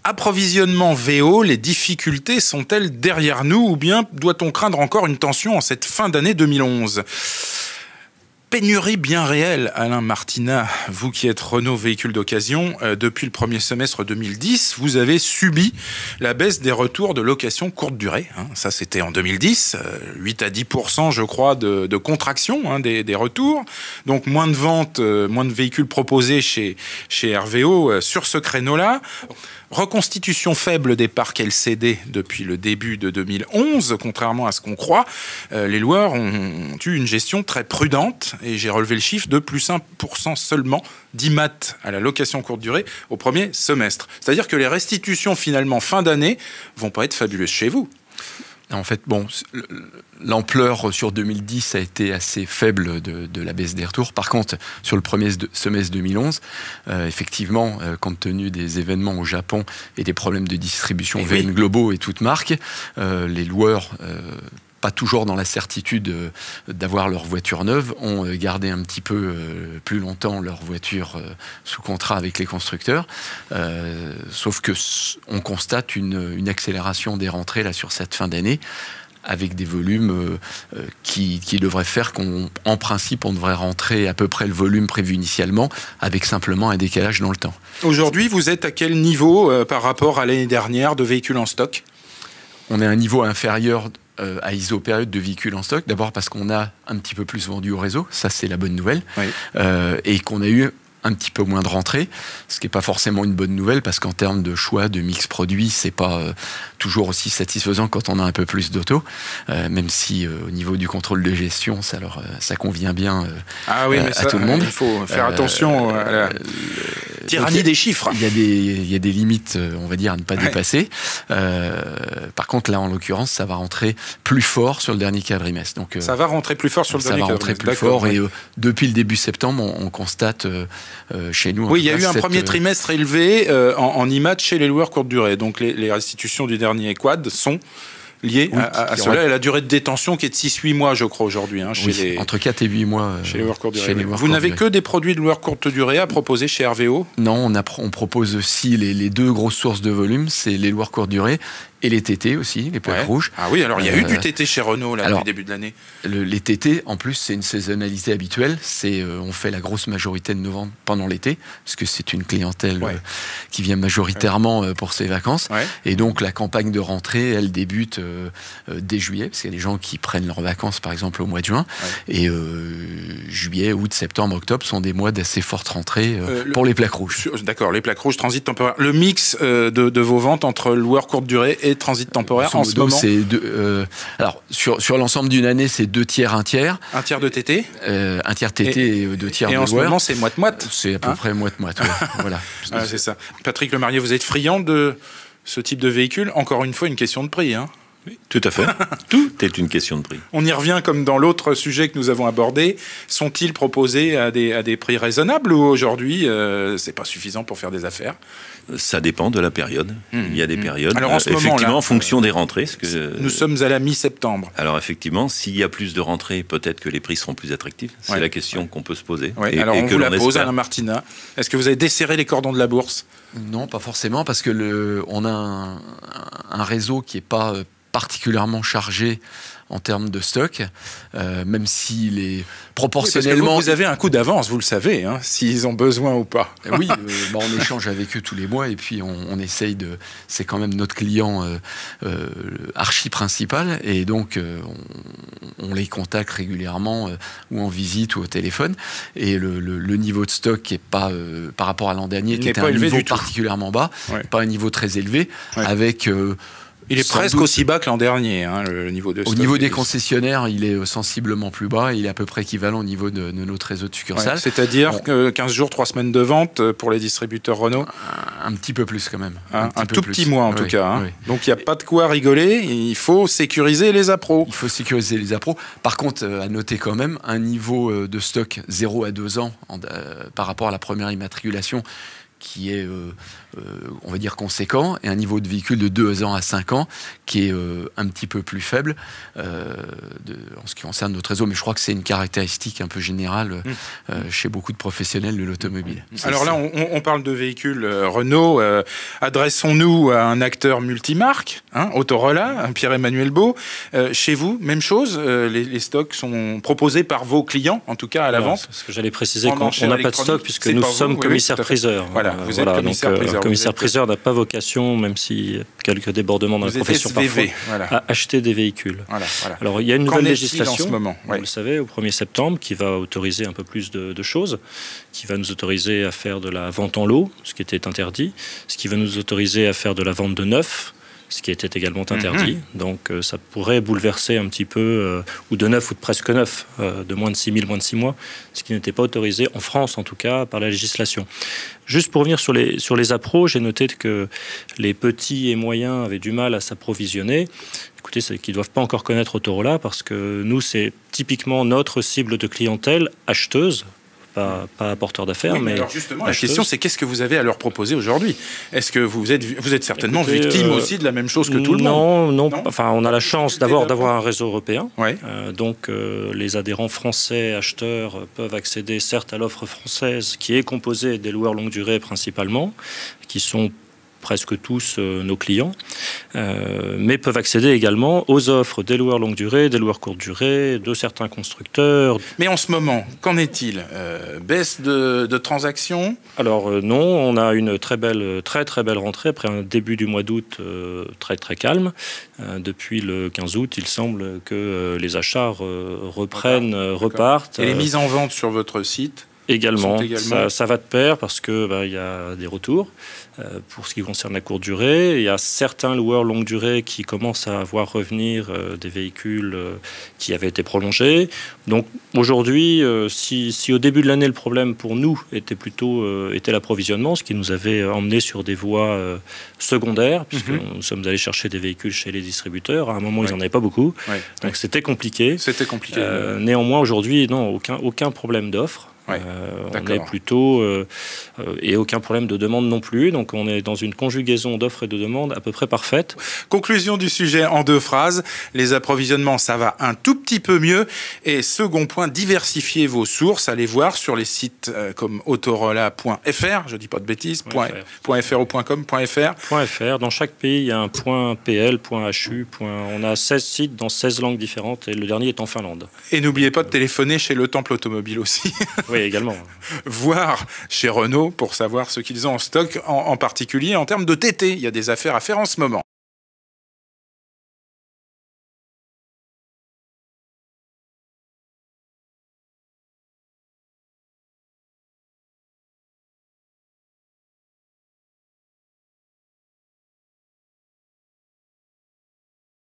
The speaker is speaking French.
Approvisionnement VO, les difficultés sont-elles derrière nous ou bien doit-on craindre encore une tension en cette fin d'année 2011 ? Pénurie bien réelle, Alain Martinat, vous qui êtes Renault véhicule d'occasion, depuis le premier semestre 2010, vous avez subi la baisse des retours de location courte durée. Ça, c'était en 2010, 8 à 10% je crois de contraction des retours. Donc moins de ventes, moins de véhicules proposés chez RVO sur ce créneau-là. Reconstitution faible des parcs LCD depuis le début de 2011, contrairement à ce qu'on croit. Les loueurs ont eu une gestion très prudente et j'ai relevé le chiffre de plus 1% seulement d'IMAT à la location courte durée au premier semestre. C'est-à-dire que les restitutions finalement fin d'année vont pas être fabuleuses chez vous. En fait, bon, l'ampleur sur 2010 a été assez faible de la baisse des retours. Par contre, sur le premier semestre 2011, effectivement, compte tenu des événements au Japon et des problèmes de distribution VN globaux et toutes marques, les loueurs, pas toujours dans la certitude d'avoir leur voiture neuve, ont gardé un petit peu plus longtemps leur voiture sous contrat avec les constructeurs. Sauf que on constate une accélération des rentrées là sur cette fin d'année, avec des volumes qui devraient faire qu'en principe, on devrait rentrer à peu près le volume prévu initialement, avec simplement un décalage dans le temps. Aujourd'hui, vous êtes à quel niveau par rapport à l'année dernière de véhicules en stock ? On est à un niveau inférieur à iso-période de véhicules en stock, d'abord parce qu'on a un petit peu plus vendu au réseau, ça c'est la bonne nouvelle, oui. Et qu'on a eu un petit peu moins de rentrées, ce qui n'est pas forcément une bonne nouvelle parce qu'en termes de choix de mix produit, c'est pas toujours aussi satisfaisant quand on a un peu plus d'auto, même si au niveau du contrôle de gestion, ça convient bien à tout le monde. Il faut faire attention à la tyrannie des chiffres. Il y a des limites, on va dire, à ne pas dépasser. Par contre, là, en l'occurrence, ça va rentrer plus fort sur le dernier quadrimestre. Donc, ça va rentrer plus fort sur le dernier quadrimestre. Ça va rentrer plus fort et depuis le début septembre, on constate chez nous... Oui, il y a eu un premier trimestre élevé en IMAT chez les loueurs courte durée. Donc les restitutions du dernier quad sont liées à cela et la durée de détention qui est de 6-8 mois, je crois, aujourd'hui. Entre 4 et 8 mois chez les loueurs courte durée. Vous n'avez que des produits de loueurs courte durée à proposer chez RVO ? Non, on propose aussi les deux grosses sources de volume, c'est les loueurs courte durée et les TT aussi, les plaques rouges. Ah oui, alors il y a eu du TT chez Renault depuis le début de l'année. Les TT, en plus, c'est une saisonnalité habituelle. On fait la grosse majorité de nos ventes pendant l'été, parce que c'est une clientèle qui vient majoritairement pour ses vacances. Et donc la campagne de rentrée, elle débute dès juillet, parce qu'il y a des gens qui prennent leurs vacances, par exemple, au mois de juin. Et juillet, août, septembre, octobre sont des mois d'assez forte rentrée pour les plaques rouges. D'accord, les plaques rouges, transit temporaire. Le mix de vos ventes entre loueurs courte durée et transit temporaire en ce moment, alors sur l'ensemble d'une année, c'est 2 tiers, 1 tiers. 1 tiers de TT, 1 tiers TT et 2 tiers de loueurs. Et en ce moment, c'est moite-moite. C'est à peu près moite-moite. Voilà. C'est ça. Patrick Lemarié, vous êtes friand de ce type de véhicule. Encore une fois, une question de prix. Oui, tout à fait. Tout est une question de prix. On y revient comme dans l'autre sujet que nous avons abordé. Sont-ils proposés à des prix raisonnables ou aujourd'hui, c'est pas suffisant pour faire des affaires ? Ça dépend de la période. Il y a des périodes. Alors en ce effectivement, moment, là, en fonction des rentrées. Nous sommes à la mi-septembre. Alors effectivement, s'il y a plus de rentrées, peut-être que les prix seront plus attractifs. C'est la question qu'on peut se poser. Alors on vous la pose, Alain Martinat. Est-ce que vous avez desserré les cordons de la bourse ? Non, pas forcément, parce que on a un réseau qui n'est pas particulièrement chargé en termes de stock, même s'il est proportionnellement... vous avez un coup d'avance, vous le savez, s'ils ont besoin ou pas. Oui, on échange avec eux tous les mois et puis on essaye de... C'est quand même notre client archi principal et donc on les contacte régulièrement ou en visite ou au téléphone et le niveau de stock qui n'est pas, par rapport à l'an dernier, qui était un niveau particulièrement bas, pas un niveau très élevé, avec... Il est presque aussi bas que l'an dernier, le niveau de stock. Au niveau des concessionnaires, il est sensiblement plus bas. Il est à peu près équivalent au niveau de notre réseau de succursales. C'est-à-dire 15 jours, 3 semaines de vente pour les distributeurs Renault. Un petit peu plus quand même. Un tout petit mois en tout cas. Donc il n'y a pas de quoi rigoler. Il faut sécuriser les appros. Il faut sécuriser les appros. Par contre, à noter quand même un niveau de stock 0 à 2 ans par rapport à la première immatriculation qui est, on va dire, conséquent, et un niveau de véhicule de 2 ans à 5 ans qui est un petit peu plus faible, en ce qui concerne notre réseau, mais je crois que c'est une caractéristique un peu générale chez beaucoup de professionnels de l'automobile. Alors là, on parle de véhicules Renault. Adressons-nous à un acteur multimarque, Autorola, Pierre-Emmanuel Beau. Chez vous, même chose, les stocks sont proposés par vos clients, en tout cas à la vente. Ce que j'allais préciser, on n'a pas de stock puisque nous sommes commissaires-priseurs. Voilà, vous êtes commissaire-priseur. Commissaire-priseur n'a pas vocation, même si quelques débordements dans la profession parfois, à acheter des véhicules. Voilà. Alors il y a une nouvelle législation, en ce moment vous le savez, au 1er septembre, qui va autoriser un peu plus de choses, qui va nous autoriser à faire de la vente en lot, ce qui était interdit, ce qui va nous autoriser à faire de la vente de neuf, ce qui était également interdit. Donc ça pourrait bouleverser un petit peu, ou de neuf ou de presque neuf, de moins de 6 000, moins de 6 mois, ce qui n'était pas autorisé, en France en tout cas, par la législation. Juste pour revenir sur les appros, j'ai noté que les petits et moyens avaient du mal à s'approvisionner. Écoutez, c'est qu'ils ne doivent pas encore connaître Autorola, parce que nous, c'est typiquement notre cible de clientèle acheteuse, pas apporteur d'affaires, mais alors justement, la question, c'est qu'est-ce que vous avez à leur proposer aujourd'hui? Est-ce que vous êtes certainement victime aussi de la même chose que tout le monde? Non. Enfin, on a la chance d'abord d'avoir un réseau européen. Ouais. Donc, les adhérents français acheteurs peuvent accéder certes à l'offre française, qui est composée des loueurs longue durée principalement, qui sont presque tous nos clients, mais peuvent accéder également aux offres des loueurs longue durée, des loueurs courte durée, de certains constructeurs. Mais en ce moment, qu'en est-il? Baisse de transactions? Alors non, on a une très belle rentrée après un début du mois d'août très très calme. Depuis le 15 août, il semble que les achats repartent. Et les mises en vente sur votre site? Également. Ça va de pair parce que y a des retours pour ce qui concerne la courte durée. Il y a certains loueurs longue durée qui commencent à voir revenir des véhicules qui avaient été prolongés. Donc aujourd'hui, si au début de l'année le problème pour nous était l'approvisionnement, ce qui nous avait emmené sur des voies secondaires, puisque nous sommes allés chercher des véhicules chez les distributeurs. À un moment, ils n'en avaient pas beaucoup. Donc c'était compliqué. Néanmoins, aujourd'hui, non, aucun problème d'offre. On est plutôt et aucun problème de demande non plus, donc on est dans une conjugaison d'offres et de demandes à peu près parfaite. Conclusion du sujet en 2 phrases: les approvisionnements, ça va un tout petit peu mieux, et second point, diversifiez vos sources, allez voir sur les sites comme autorola.fr, je dis pas de bêtises, .fr ou .com.fr. Dans chaque pays il y a un .pl, .hu, on a 16 sites dans 16 langues différentes, et le dernier est en Finlande. Et n'oubliez pas de téléphoner chez le Temple Automobile aussi. Oui, également. Voir chez Renault pour savoir ce qu'ils ont en stock, en particulier en termes de TT. Il y a des affaires à faire en ce moment.